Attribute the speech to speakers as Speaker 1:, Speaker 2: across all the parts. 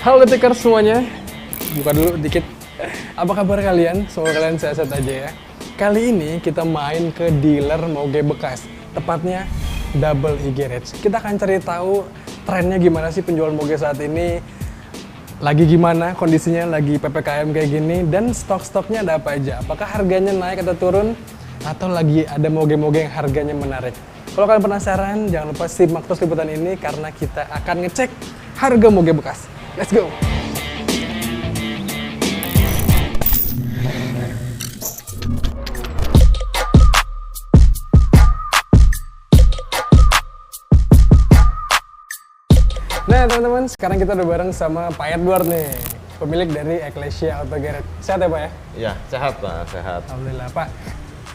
Speaker 1: Halo detikers semuanya, buka dulu dikit. Apa kabar kalian? Semoga kalian sehat-sehat aja ya. Kali ini kita main ke dealer moge bekas, tepatnya Double E Garage. Kita akan cari tahu trennya gimana sih penjual moge saat ini, lagi gimana kondisinya, lagi PPKM kayak gini, dan stok-stoknya ada apa aja. Apakah harganya naik atau turun, atau lagi ada moge-moge yang harganya menarik. Kalau kalian penasaran, jangan lupa simak terus liputan ini karena kita akan ngecek harga moge bekas. Let's go! Nah teman-teman, sekarang kita udah bareng sama Pak Edward nih, pemilik dari Ecclesia Auto Garage. Sehat ya Pak ya?
Speaker 2: Iya, sehat Pak, sehat.
Speaker 1: Alhamdulillah Pak.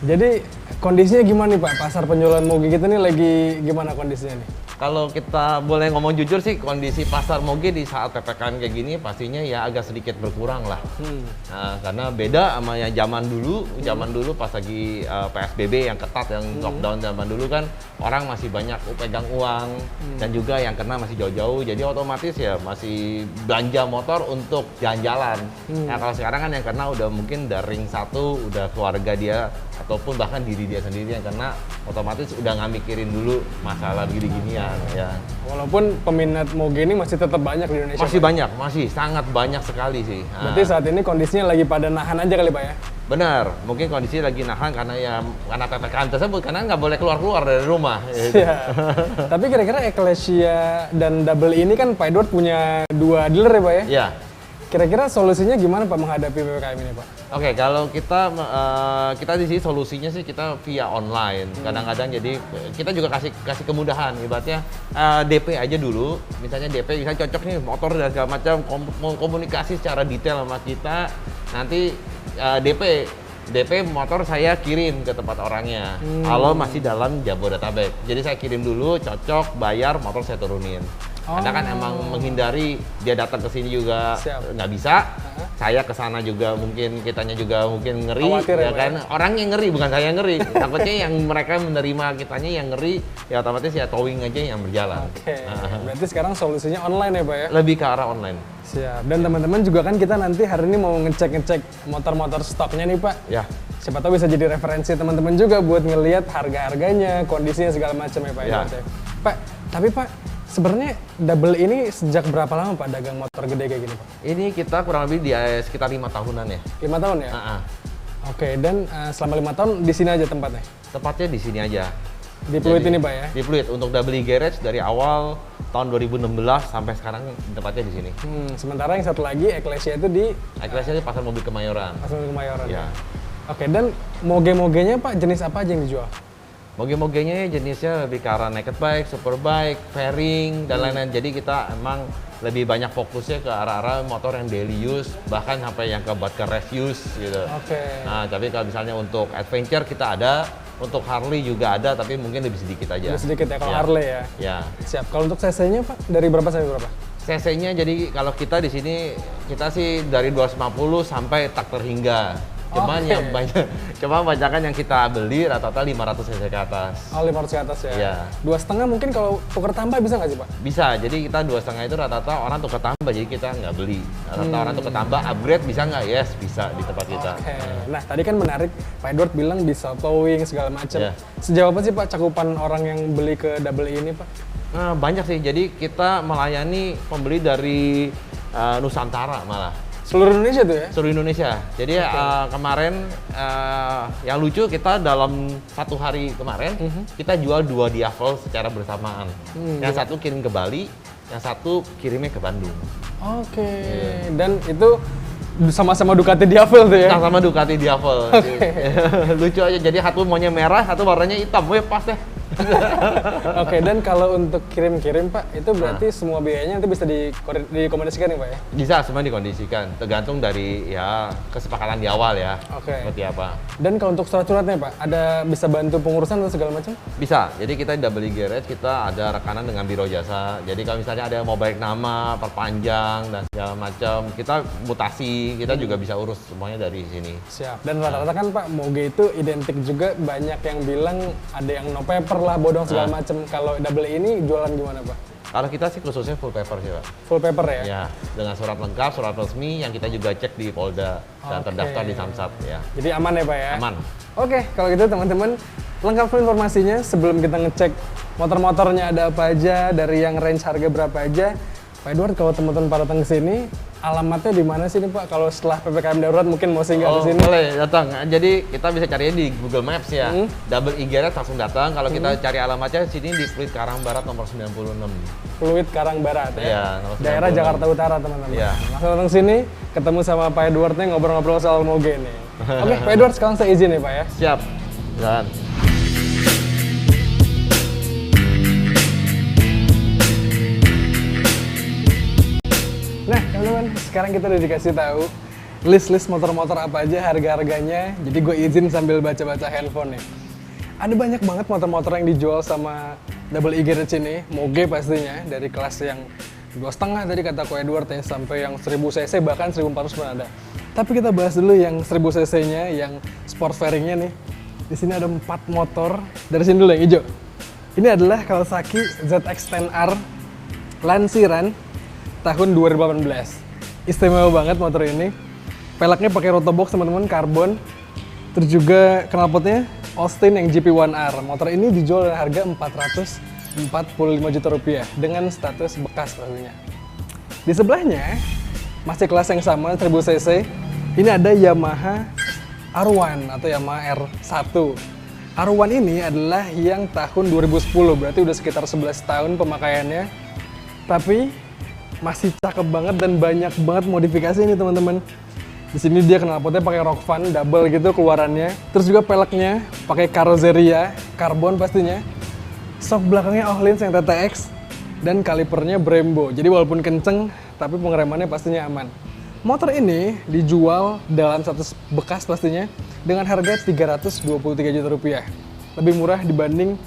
Speaker 1: Jadi kondisinya gimana nih Pak? Pasar penjualan moge kita nih lagi gimana kondisinya nih?
Speaker 2: Kalau kita boleh ngomong jujur sih, kondisi pasar moge di saat PPKM kayak gini pastinya ya agak sedikit berkurang lah. Nah, karena beda sama yang zaman dulu. Zaman dulu pas lagi PSBB yang ketat, yang lockdown zaman dulu kan orang masih banyak pegang uang dan juga yang kena masih jauh-jauh. Jadi otomatis ya masih belanja motor untuk jalan-jalan. Nah kalau sekarang kan yang kena udah mungkin dari ring satu, udah keluarga dia ataupun bahkan diri dia sendiri yang kena, otomatis udah nggak mikirin dulu masalah gini-ginian ya.
Speaker 1: Walaupun peminat moge ini masih tetap banyak di Indonesia.
Speaker 2: Masih
Speaker 1: Pak?
Speaker 2: banyak, masih sangat banyak sekali sih.
Speaker 1: Berarti saat ini kondisinya lagi pada nahan aja kali Pak ya?
Speaker 2: Benar, mungkin kondisi lagi nahan karena PPKM tersebut, karena nggak boleh keluar-keluar dari rumah.
Speaker 1: Iya. Tapi kira-kira Ecclesia dan Double ini kan Pak Edward punya dua dealer ya Pak ya?
Speaker 2: Iya.
Speaker 1: Kira-kira solusinya gimana Pak menghadapi PPKM ini Pak?
Speaker 2: Oke, kalau kita di sini solusinya sih kita via online. Kadang-kadang jadi kita juga kasih kemudahan, ibaratnya DP aja dulu. Misalnya DP bisa cocok nih motor dan segala macam, komunikasi secara detail sama kita. Nanti DP motor saya kirim ke tempat orangnya. Kalau masih dalam Jabodetabek. Jadi saya kirim dulu, cocok, bayar, motor saya turunin. Karena kan emang menghindari dia datang ke sini juga nggak bisa. Saya ke sana juga mungkin kitanya juga mungkin ngeri.
Speaker 1: Khawatir
Speaker 2: ya kan. Orang yang ngeri, bukan saya yang ngeri. Takutnya yang mereka menerima kitanya yang ngeri, ya otomatis ya towing aja yang berjalan.
Speaker 1: Oke. Berarti sekarang solusinya online ya Pak ya?
Speaker 2: Lebih ke arah online.
Speaker 1: Siap. Dan teman-teman juga kan kita nanti hari ini mau ngecek-ngecek motor-motor stoknya nih Pak.
Speaker 2: Ya.
Speaker 1: Siapa tahu bisa jadi referensi teman-teman juga buat ngelihat harga-harganya, kondisinya segala macam ya Pak.
Speaker 2: Ya.
Speaker 1: Pak, tapi Pak, sebenarnya Double ini sejak berapa lama Pak dagang motor gede kayak gini Pak?
Speaker 2: Ini kita kurang lebih di sekitar 5 tahunan ya.
Speaker 1: 5 tahun ya? Oke, dan selama 5 tahun di sini aja tempatnya?
Speaker 2: Tepatnya di sini aja.
Speaker 1: Di Pluit ini Pak ya?
Speaker 2: Di Pluit, untuk Double E Garage dari awal tahun 2016 sampai sekarang tempatnya di sini.
Speaker 1: Sementara yang satu lagi Ecclesia itu di
Speaker 2: Ecclesia di Pasar Mobil Kemayoran.
Speaker 1: Pasar Mobil Kemayoran.
Speaker 2: Ya.
Speaker 1: Oke, dan moge-mogenya Pak jenis apa aja yang dijual?
Speaker 2: Moge-mogenya jenisnya lebih ke arah naked bike, superbike, fairing, dan lain-lain. Jadi kita emang lebih banyak fokusnya ke arah-arah motor yang daily use, bahkan sampai yang buat ke race use gitu.
Speaker 1: Oke.
Speaker 2: Nah, tapi kalau misalnya untuk adventure kita ada, untuk Harley juga ada, tapi mungkin lebih sedikit aja.
Speaker 1: Lebih sedikit ya kalau Harley ya?
Speaker 2: Ya.
Speaker 1: Siap. Kalau untuk cc-nya Pak, dari berapa sampai berapa?
Speaker 2: CC-nya jadi kalau kita di sini, kita sih dari 250 sampai tak terhingga. Cuman yang banyak, cuma banyakan yang kita beli rata-rata 500 cc ke atas.
Speaker 1: Oh, 500 ke atas ya?
Speaker 2: Iya.
Speaker 1: 2,5 mungkin kalau tuker tambah bisa nggak sih Pak?
Speaker 2: Bisa, jadi kita 2,5 itu rata-rata orang tuker tambah, jadi kita nggak beli. Rata-rata orang tuker tambah, upgrade bisa nggak? Yes, bisa di tempat kita.
Speaker 1: Oke. Nah, tadi kan menarik, Pak Edward bilang bisa towing segala macam.
Speaker 2: Iya.
Speaker 1: Sejauh apa sih Pak cakupan orang yang beli ke Double E ini Pak?
Speaker 2: Nah, banyak sih, jadi kita melayani pembeli dari Nusantara malah.
Speaker 1: Seluruh Indonesia tuh ya?
Speaker 2: Seluruh Indonesia. Jadi kemarin yang lucu, kita dalam satu hari kemarin kita jual 2 Diavel secara bersamaan. Yang satu kirim ke Bali, yang satu kirimnya ke Bandung.
Speaker 1: Oke. Dan itu sama-sama Ducati Diavel tuh ya?
Speaker 2: Sama Ducati Diavel. Lucu aja. Jadi satu maunya merah, satu warnanya hitam. Wih, pas deh.
Speaker 1: Oke, dan kalau untuk kirim-kirim Pak, itu berarti semua biayanya nanti bisa dikomodasikan ya Pak ya?
Speaker 2: Bisa semua dikondisikan, tergantung dari ya kesepakatan di awal ya.
Speaker 1: Oke.
Speaker 2: Seperti apa.
Speaker 1: Dan kalau untuk surat-suratnya Pak, ada bisa bantu pengurusan atau segala macam?
Speaker 2: Bisa, jadi kita di Double E Garage kita ada rekanan dengan biro jasa. Jadi kalau misalnya ada yang mau balik nama, perpanjang dan segala macam, kita mutasi, kita juga bisa urus semuanya dari sini.
Speaker 1: Siap. Dan rata-rata kan Pak, moge itu identik juga banyak yang bilang ada yang no paper lah, bodong segala macam. Kalau Double E ini jualan gimana Pak?
Speaker 2: Kalau kita sih khususnya full paper sih Pak.
Speaker 1: Full paper ya?
Speaker 2: Ya, dengan surat lengkap, surat resmi yang kita juga cek di Polda dan terdaftar di Samsat ya.
Speaker 1: Jadi aman ya Pak ya?
Speaker 2: Aman.
Speaker 1: Oke, kalau gitu teman-teman, lengkap informasinya sebelum kita ngecek motor-motornya ada apa aja, dari yang range harga berapa aja. Pak Edward, kalau teman-teman pada datang ke sini, alamatnya di mana sih nih Pak? Kalau setelah PPKM darurat mungkin mau singgah di sini?
Speaker 2: Boleh datang. Jadi kita bisa carinya di Google Maps ya. Double IGRS langsung datang. Kalau kita cari alamatnya sini di Pluit Karang Barat nomor 96.
Speaker 1: Pluit Karang Barat ya?
Speaker 2: Iya, nomor 96.
Speaker 1: Daerah Jakarta Utara teman-teman.
Speaker 2: Iya.
Speaker 1: Langsung datang sini, ketemu sama Pak Edward nih ngobrol-ngobrol soal moge nih. Oke, Pak Edward sekarang saya izin nih Pak ya.
Speaker 2: Siap. Dan
Speaker 1: Nah, teman-teman, sekarang kita udah dikasih tahu list-list motor-motor apa aja, harga-harganya. Jadi gue izin sambil baca-baca handphone nih. Ada banyak banget motor-motor yang dijual sama Double E Garage ini, moge pastinya, dari kelas yang 2,5 tadi kata Ko Edward ya, sampai yang 1000 cc bahkan 1400 pun ada. Tapi kita bahas dulu yang 1000 cc-nya, yang sport fairing-nya nih. Di sini ada 4 motor. Dari sini dulu yang hijau. Ini adalah Kawasaki ZX-10R lansiran tahun 2018. Istimewa banget motor ini. Peleknya pakai rotobox teman-teman, karbon. Terus juga knalpotnya Austin yang GP1R. Motor ini dijual dengan harga 445 juta rupiah dengan status bekas pastinya. Di sebelahnya masih kelas yang sama 1000 cc. Ini ada Yamaha R1 atau Yamaha R1. R1 ini adalah yang tahun 2010, berarti udah sekitar 11 tahun pemakaiannya. Tapi masih cakep banget dan banyak banget modifikasi ini teman-teman. Di sini dia knalpotnya pakai Rockfan double gitu keluarannya. Terus juga peleknya pakai karoseria karbon pastinya. Sok belakangnya Öhlins yang TTX dan kalipernya Brembo. Jadi walaupun kenceng tapi pengeremannya pastinya aman. Motor ini dijual dalam status bekas pastinya dengan harga 323 juta rupiah. Lebih murah dibanding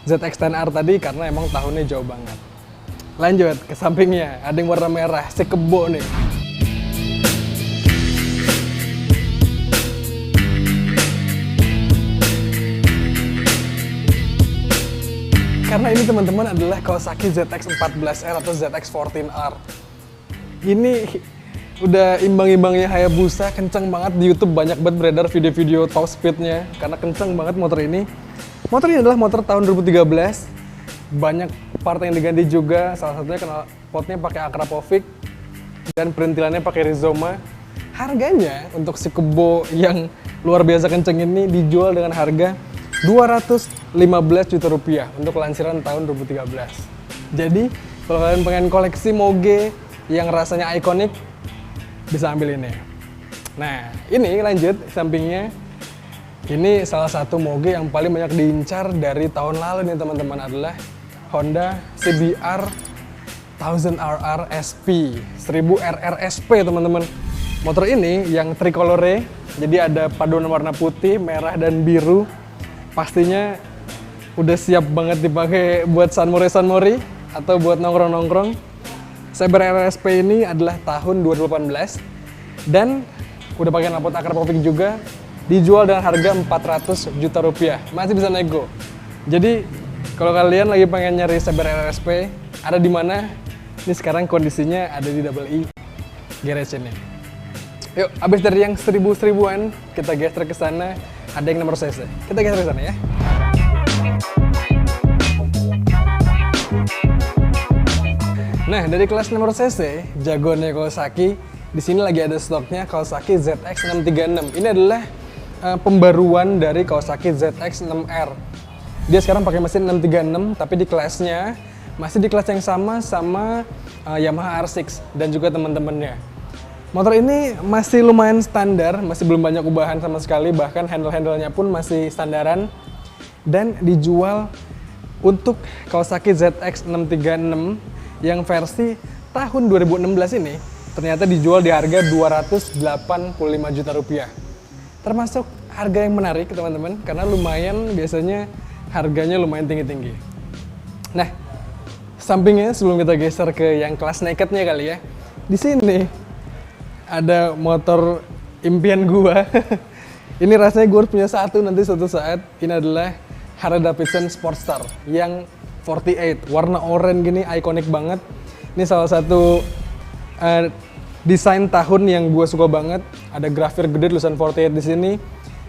Speaker 1: ZX-10R tadi karena emang tahunnya jauh banget. Lanjut ke sampingnya, ada yang warna merah, si kebo nih. Karena ini teman-teman adalah Kawasaki ZX-14R atau ZX-14R. Ini udah imbang-imbangnya Hayabusa, kenceng banget di YouTube, banyak banget beredar video-video top speednya karena kenceng banget motor ini. Motor ini adalah motor tahun 2013. Banyak part yang diganti juga, salah satunya knalpotnya pakai Akrapovic dan perintilannya pakai Rizoma. Harganya untuk si kebo yang luar biasa kenceng ini dijual dengan harga 215 juta rupiah untuk lansiran tahun 2013. Jadi kalau kalian pengen koleksi moge yang rasanya ikonik, bisa ambil ini. Nah, ini lanjut sampingnya. Ini salah satu moge yang paling banyak diincar dari tahun lalu nih teman-teman, adalah Honda CBR 1000RR SP, 1000 RR SP teman-teman. Motor ini yang tricolore, jadi ada paduan warna putih, merah, dan biru. Pastinya udah siap banget dipakai buat sunmori atau buat nongkrong-nongkrong. CBR RR SP ini adalah tahun 2018 dan udah pakai knalpot Akrapovic juga. Dijual dengan harga 400 juta rupiah, masih bisa nego. Jadi kalau kalian lagi pengen nyari CBR RSP, ada di mana? Ini sekarang kondisinya ada di Double E Garage ini. Yuk, abis dari yang 1000-1000an, kita geser ke sana. Ada yang nomor cc. Kita geser ke sana ya. Nah, dari kelas nomor cc, jagoannya Kawasaki, di sini lagi ada stoknya Kawasaki ZX636. Ini adalah pembaruan dari Kawasaki ZX6R. Dia sekarang pakai mesin 636, tapi di kelasnya masih di kelas yang sama Yamaha R6 dan juga teman-temannya. Motor ini masih lumayan standar, masih belum banyak ubahan sama sekali, bahkan handle-handlenya pun masih standaran. Dan dijual untuk Kawasaki ZX636 yang versi tahun 2016 ini ternyata dijual di harga 285 juta rupiah. Termasuk harga yang menarik teman-teman, karena lumayan biasanya harganya lumayan tinggi-tinggi. Nah, sampingnya sebelum kita geser ke yang kelas nakednya kali ya, di sini ada motor impian gua. Ini rasanya gue punya satu nanti suatu saat. Ini adalah Harley Davidson Sportster yang 48, warna oranye gini, ikonik banget. Ini salah satu desain tahun yang gue suka banget. Ada grafir gede tulisan 48 di sini.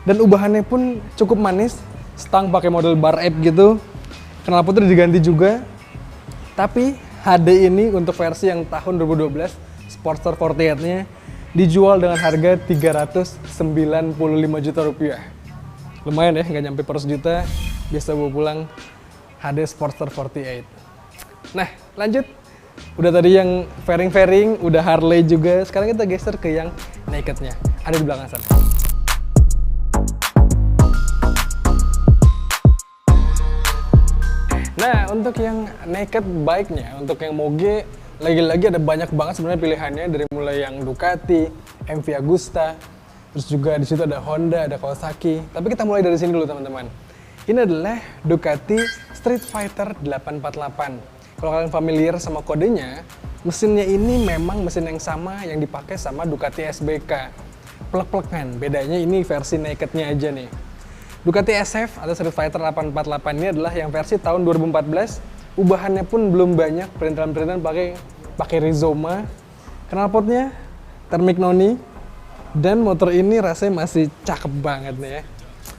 Speaker 1: Dan ubahannya pun cukup manis. Stang pakai model bar ape gitu. Knalpotnya diganti juga. Tapi HD ini untuk versi yang tahun 2012 Sportster 48-nya dijual dengan harga 395 juta rupiah. Lumayan ya, nggak nyampe per juta, bisa bawa pulang HD Sportster 48. Nah, lanjut. Udah tadi yang fairing-fairing, udah Harley juga. Sekarang kita geser ke yang nakednya. Ada di belakang sana. Nah, untuk yang naked bike-nya, untuk yang moge, lagi-lagi ada banyak banget sebenarnya pilihannya, dari mulai yang Ducati, MV Agusta, terus juga di situ ada Honda, ada Kawasaki. Tapi kita mulai dari sini dulu teman-teman. Ini adalah Ducati Street Fighter 848. Kalau kalian familiar sama kodenya, mesinnya ini memang mesin yang sama yang dipakai sama Ducati SBK. Plek-plekan, bedanya ini versi nakednya aja nih. Ducati SF atau Street Fighter 848 ini adalah yang versi tahun 2014. Ubahannya pun belum banyak, perintilan-perintilan pakai Rizoma. Knalpotnya Thermic Noni. Dan motor ini rasanya masih cakep banget nih ya.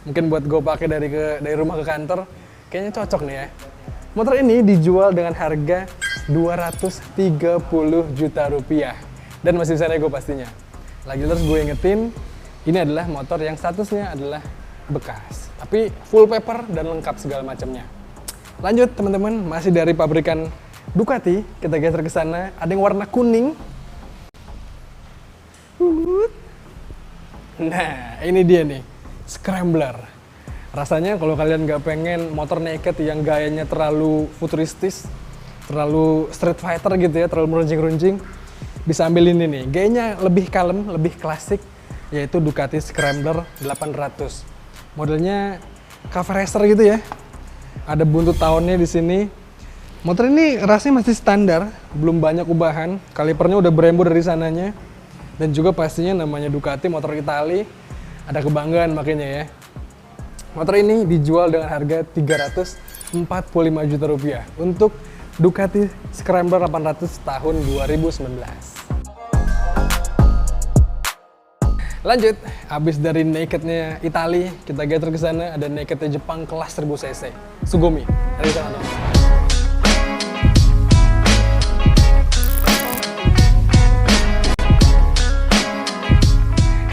Speaker 1: Mungkin buat gue pakai dari rumah ke kantor, kayaknya cocok nih ya. Motor ini dijual dengan harga 230 juta rupiah. Dan masih bisa nego pastinya. Lagi terus gue ingetin, ini adalah motor yang statusnya adalah bekas. Tapi full paper dan lengkap segala macamnya. Lanjut teman-teman, masih dari pabrikan Ducati, kita geser ke sana. Ada yang warna kuning. Nah, ini dia nih, Scrambler. Rasanya kalau kalian nggak pengen motor naked yang gayanya terlalu futuristis, terlalu street fighter gitu ya, terlalu meruncing-runcing, bisa ambil ini nih. Gayanya lebih kalem, lebih klasik, yaitu Ducati Scrambler 800. Modelnya cafe racer gitu ya. Ada buntut tahunnya di sini. Motor ini rasanya masih standar, belum banyak ubahan. Kalipernya udah Brembo dari sananya. Dan juga pastinya namanya Ducati, motor Itali. Ada kebanggaan makanya ya. Motor ini dijual dengan harga 345 juta rupiah untuk Ducati Scrambler 800 tahun 2019. Lanjut, habis dari nakednya Itali, kita geser ke sana ada nakednya Jepang kelas 1000 cc, Sugumi. Dari sana dong.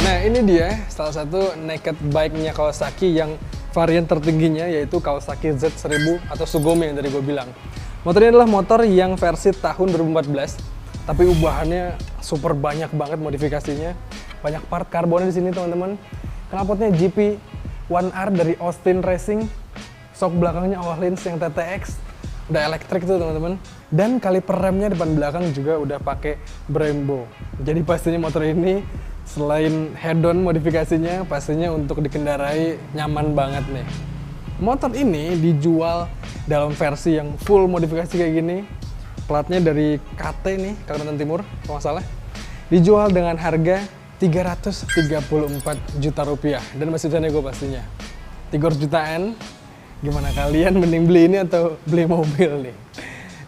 Speaker 1: Nah, ini dia salah satu naked bike-nya Kawasaki yang varian tertingginya, yaitu Kawasaki Z1000 atau Sugumi yang tadi gue bilang. Motor ini adalah motor yang versi tahun 2014, tapi ubahannya super banyak banget modifikasinya. Banyak part karbonnya di sini teman-teman. Knalpotnya GP 1R dari Austin Racing. Shock belakangnya Öhlins yang TTX. Udah elektrik tuh teman-teman. Dan kaliper remnya depan belakang juga udah pakai Brembo. Jadi pastinya motor ini selain head-on modifikasinya, pastinya untuk dikendarai nyaman banget nih. Motor ini dijual dalam versi yang full modifikasi kayak gini. Platnya dari KT nih, Kalimantan Timur, kalau nggak salah. Dijual dengan harga 334 juta rupiah. Dan masih bisa nego pastinya. 300 jutaan, gimana kalian mending beli ini atau beli mobil nih?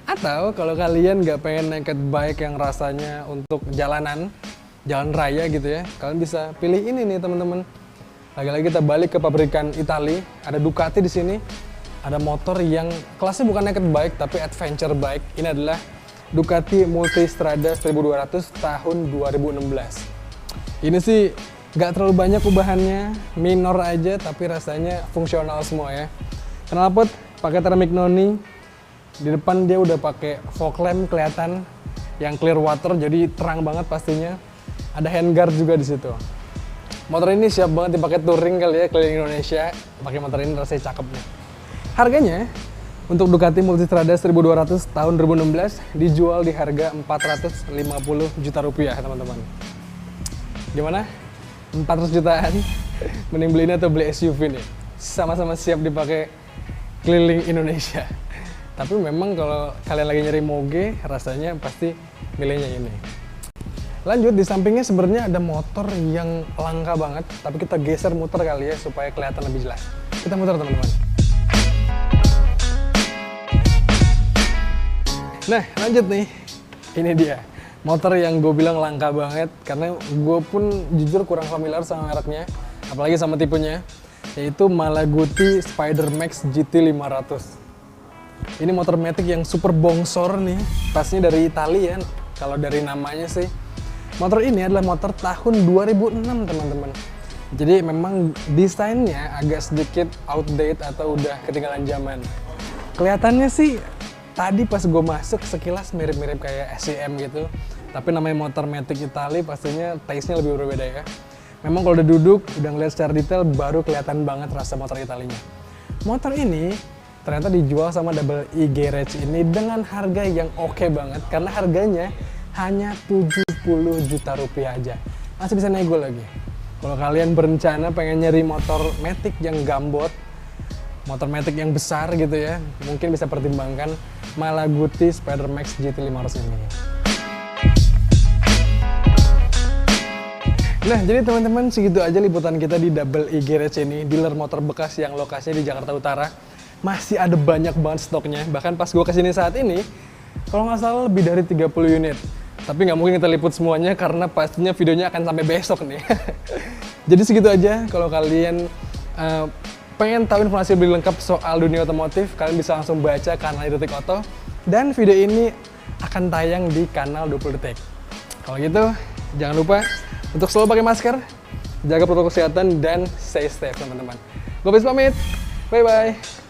Speaker 1: Atau kalau kalian nggak pengen naked bike yang rasanya untuk jalanan, jalan raya gitu ya, kalian bisa pilih ini nih teman-teman. Lagi-lagi kita balik ke pabrikan Itali, ada Ducati di sini. Ada motor yang kelasnya bukan naked bike tapi adventure bike. Ini adalah Ducati Multistrada 1200 tahun 2016. Ini sih nggak terlalu banyak ubahannya, minor aja tapi rasanya fungsional semua ya. Knalpot pakai Thermic Noni. Di depan dia udah pakai fog lamp kelihatan yang clear water, jadi terang banget pastinya. Ada handguard juga di situ. Motor ini siap banget dipakai touring kali ya keliling Indonesia. Pakai motor ini rasanya cakep nih. Harganya untuk Ducati Multistrada 1200 tahun 2016 dijual di harga 450 juta rupiah teman-teman. Gimana? 400 jutaan? Mending beli ini atau beli SUV nih? Sama-sama siap dipakai keliling Indonesia. Tapi memang kalau kalian lagi nyari moge, rasanya pasti milihnya ini. Lanjut, di sampingnya sebenarnya ada motor yang langka banget, tapi kita geser muter kali ya supaya kelihatan lebih jelas. Kita muter teman-teman. Nah, lanjut nih. Ini dia. Motor yang gue bilang langka banget karena gue pun jujur kurang familiar sama mereknya, apalagi sama tipenya, yaitu Malaguti Spider Max GT 500. Ini motor matic yang super bongsor nih, pastinya dari Italia ya, kalau dari namanya sih. Motor ini adalah motor tahun 2006 teman-teman. Jadi memang desainnya agak sedikit outdated atau udah ketinggalan zaman. Kelihatannya sih tadi pas gue masuk sekilas mirip-mirip kayak SCM gitu. Tapi namanya motor matic Italia pastinya taste-nya lebih berbeda ya. Memang kalau udah duduk, udah ngeliat secara detail baru kelihatan banget rasa motor Italinya. Motor ini ternyata dijual sama Double E Garage ini dengan harga yang oke banget. Karena harganya hanya 70 juta rupiah aja. Masih bisa nego lagi. Kalau kalian berencana pengen nyari motor matic yang gambot, motor matic yang besar gitu ya, mungkin bisa pertimbangkan Malaguti Spider Max GT 500 ini. Nah, jadi teman-teman segitu aja liputan kita di Double E Garage ini, dealer motor bekas yang lokasinya di Jakarta Utara. Masih ada banyak banget stoknya, bahkan pas gue kesini saat ini, kalau nggak salah lebih dari 30 unit. Tapi nggak mungkin kita liput semuanya karena pastinya videonya akan sampai besok nih. Jadi segitu aja, kalau kalian pengen tahu informasi lebih lengkap soal dunia otomotif, kalian bisa langsung baca kanal Detik Auto. Dan video ini akan tayang di kanal 20 Detik. Kalau gitu, jangan lupa untuk selalu pakai masker, jaga protokol kesehatan, dan stay safe teman-teman. Gue pamit, bye-bye.